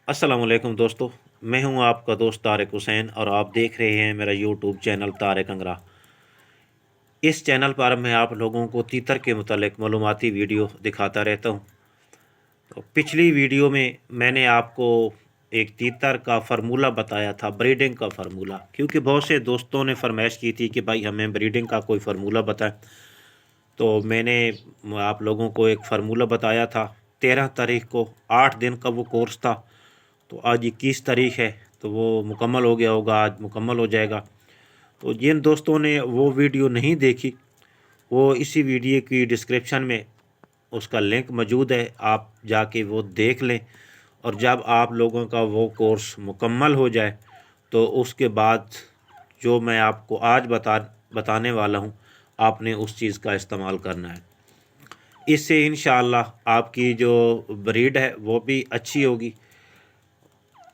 अस्सलाम वालेकुम दोस्तों। मैं हूं आपका दोस्त तारिक हुसैन और आप देख रहे हैं मेरा यूट्यूब चैनल तारिक अंगरा। इस चैनल पर मैं आप लोगों को तीतर के मुतालिक मालूमाती वीडियो दिखाता रहता हूं। तो पिछली वीडियो में मैंने आपको एक तीतर का फ़ार्मूला बताया था, ब्रीडिंग का फ़ार्मूला, क्योंकि बहुत से दोस्तों ने फरमाइश की थी कि भाई हमें ब्रीडिंग का कोई फ़ार्मूला बताएं। तो मैंने आप लोगों को एक फ़ार्मूला बताया था। 13 तारीख को 8 दिन का वो कोर्स था। तो आज 21 तारीख है, तो वो मुकम्मल हो गया होगा, आज मुकम्मल हो जाएगा। तो जिन दोस्तों ने वो वीडियो नहीं देखी, वो इसी वीडियो की डिस्क्रिप्शन में उसका लिंक मौजूद है, आप जाके वो देख लें। और जब आप लोगों का वो कोर्स मुकम्मल हो जाए तो उसके बाद जो मैं आपको आज बताने वाला हूँ, आपने उस चीज़ का इस्तेमाल करना है। इससे इंशाअल्लाह आपकी जो ब्रीड है वो भी अच्छी होगी।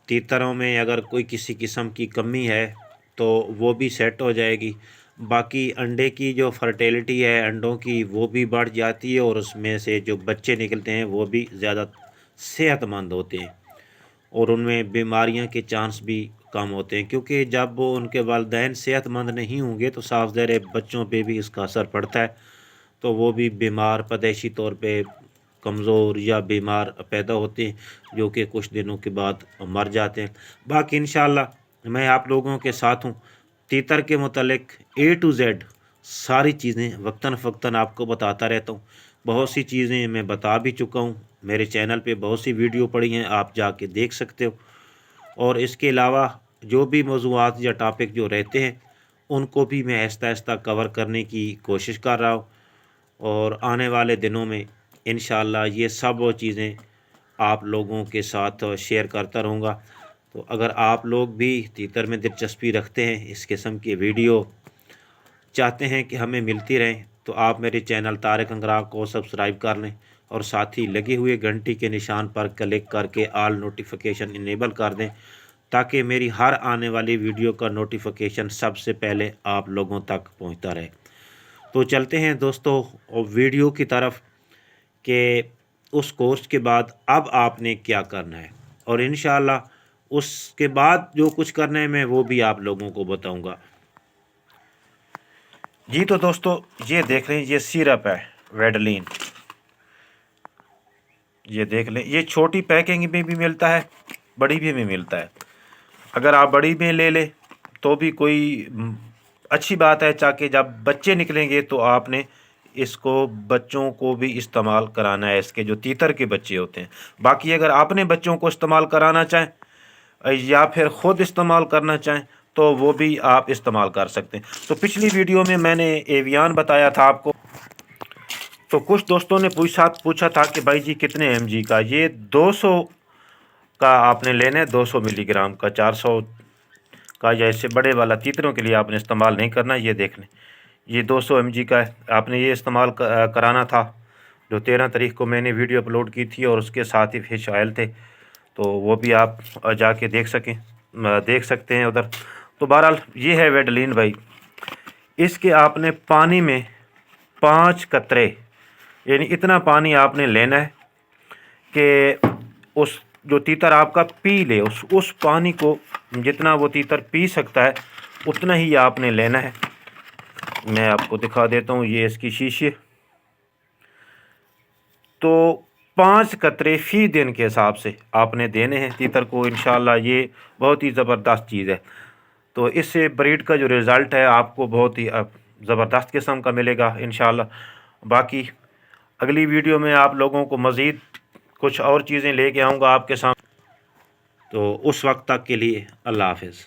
तीतरों में अगर कोई किसी किस्म की कमी है तो वो भी सेट हो जाएगी। बाकी अंडे की जो फर्टिलिटी है अंडों की, वो भी बढ़ जाती है और उसमें से जो बच्चे निकलते हैं वो भी ज़्यादा सेहतमंद होते हैं और उनमें बीमारियां के चांस भी कम होते हैं, क्योंकि जब वो उनके वालिदैन सेहतमंद नहीं होंगे तो साफ ज़ाहिर है बच्चों पे भी इसका असर पड़ता है। तो वो भी बीमार पैदाइशी तौर पे कमज़ोर या बीमार पैदा होते हैं, जो कि कुछ दिनों के बाद मर जाते हैं। बाकी इंशाअल्लाह मैं आप लोगों के साथ हूँ। तीतर के मुतालिक ए टू जेड सारी चीज़ें वक्तन फ़क्तन आपको बताता रहता हूँ। बहुत सी चीज़ें मैं बता भी चुका हूँ, मेरे चैनल पे बहुत सी वीडियो पड़ी हैं, आप जाके देख सकते हो। और इसके अलावा जो भी मौज़ूआत या टॉपिक जो रहते हैं उनको भी मैं आहिस्ता आहिस्ता कवर करने की कोशिश कर रहा हूँ और आने वाले दिनों में इंशाअल्लाह ये सब वो चीज़ें आप लोगों के साथ शेयर करता रहूँगा। तो अगर आप लोग भी तीतर में दिलचस्पी रखते हैं, इस किस्म की वीडियो चाहते हैं कि हमें मिलती रहें, तो आप मेरे चैनल तारिक अंगरा को सब्सक्राइब कर लें और साथ ही लगे हुए घंटी के निशान पर क्लिक करके ऑल नोटिफिकेशन इनेबल कर दें, ताकि मेरी हर आने वाली वीडियो का नोटिफिकेशन सबसे पहले आप लोगों तक पहुंचता रहे। तो चलते हैं दोस्तों और वीडियो की तरफ कि उस कोर्स के बाद अब आपने क्या करना है, और इंशाअल्लाह उसके बाद जो कुछ करना है मैं वो भी आप लोगों को बताऊंगा। जी तो दोस्तों ये देख लें, ये सिरप है वेडलिन, ये देख लें। ये छोटी पैकिंग में भी मिलता है, बड़ी भी मिलता है। अगर आप बड़ी में ले लें तो भी कोई अच्छी बात है, ताकि जब बच्चे निकलेंगे तो आपने इसको बच्चों को भी इस्तेमाल कराना है, इसके जो तीतर के बच्चे होते हैं। बाकी अगर आपने बच्चों को इस्तेमाल कराना चाहें या फिर ख़ुद इस्तेमाल करना चाहें तो वो भी आप इस्तेमाल कर सकते हैं। तो पिछली वीडियो में मैंने एवियन बताया था आपको। तो कुछ दोस्तों ने पूछा था कि भाई जी कितने mg का, ये 200 का आपने लेना है, 200 मिलीग्राम का। 400 का या इससे बड़े वाला तीतरों के लिए आपने इस्तेमाल नहीं करना। ये देख लें, ये 200 mg का है, आपने ये इस्तेमाल कराना था। जो 13 तारीख को मैंने वीडियो अपलोड की थी और उसके साथ ही फिश ऑयल थे, तो वो भी आप जाके देख सकते हैं उधर। तो बहरहाल ये है वेडलिन भाई। इसके आपने पानी में 5 कतरे, यानी इतना पानी आपने लेना है कि उस जो तीतर आपका पी ले, उस पानी को जितना वो तीतर पी सकता है उतना ही आपने लेना है। मैं आपको दिखा देता हूँ, ये इसकी शीशी। तो 5 कतरे फ़ी दिन के हिसाब से आपने देने हैं तीतर को। इंशाल्लाह ये बहुत ही ज़बरदस्त चीज़ है। तो इससे ब्रीड का जो रिज़ल्ट है आपको बहुत ही ज़बरदस्त किस्म का मिलेगा इंशाल्लाह। बाकी अगली वीडियो में आप लोगों को मज़ीद कुछ और चीज़ें लेके आऊँगा आपके सामने। तो उस वक्त तक के लिए अल्लाह हाफ़िज़।